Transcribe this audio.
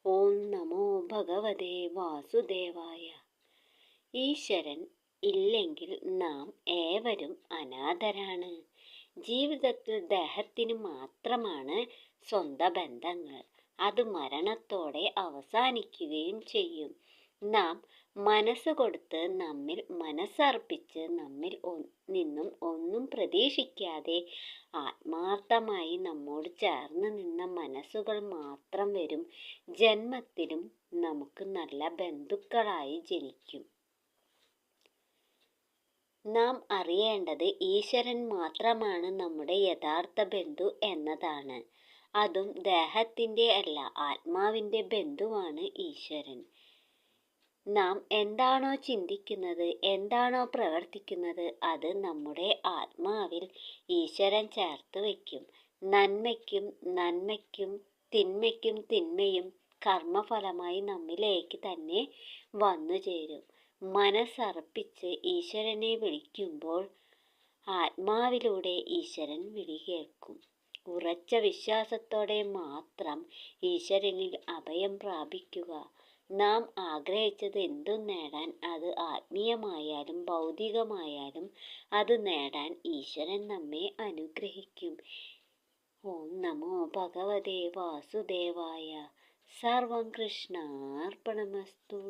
ഓം നമോ ഭഗവതേ വാസുദേവായ. ഈശ്വരൻ ഇല്ലെങ്കിൽ നാം ഏവരും അനാഥരാണ്. ജീവിതത്തിൽ ദേഹത്തിന് മാത്രമാണ് സ്വന്തം ബന്ധങ്ങൾ. അത് മരണത്തോടെ അവസാനിക്കുകയും ചെയ്യും. നാം മനസ്സ് കൊടുത്ത് നമ്മിൽ മനസ്സർപ്പിച്ച് നമ്മിൽ നിന്നും ഒന്നും പ്രതീക്ഷിക്കാതെ ആത്മാർത്ഥമായി നമ്മോട് ചേർന്ന് നിന്ന മനസ്സുകൾ മാത്രം വരും ജന്മത്തിലും നമുക്ക് നല്ല ബന്ധുക്കളായി ജനിക്കും. നാം അറിയേണ്ടത് ഈശ്വരൻ മാത്രമാണ് നമ്മുടെ യഥാർത്ഥ ബന്ധു എന്നതാണ്. അതും ദേഹത്തിൻ്റെ അല്ല, ആത്മാവിൻ്റെ ബന്ധുവാണ് ഈശ്വരൻ. നാം എന്താണോ ചിന്തിക്കുന്നത്, എന്താണോ പ്രവർത്തിക്കുന്നത്, അത് നമ്മുടെ ആത്മാവിൽ ഈശ്വരൻ ചേർത്ത് വയ്ക്കും. നന്മയ്ക്കും തിന്മയും കർമ്മഫലമായി നമ്മിലേക്ക് തന്നെ വന്നു ചേരും. മനസ്സർപ്പിച്ച് ഈശ്വരനെ വിളിക്കുമ്പോൾ ആത്മാവിലൂടെ ഈശ്വരൻ വിളി കേൾക്കും. ഉറച്ച വിശ്വാസത്തോടെ മാത്രം ഈശ്വരനിൽ അഭയം പ്രാപിക്കുക. നാം ആഗ്രഹിച്ചത് എന്തും നേടാൻ, അത് ആത്മീയമായാലും ഭൗതികമായാലും, അത് നേടാൻ ഈശ്വരൻ നമ്മെ അനുഗ്രഹിക്കും. ഓം നമോ ഭഗവതേ വാസുദേവായ. സർവം കൃഷ്ണാർപ്പണമസ്തു.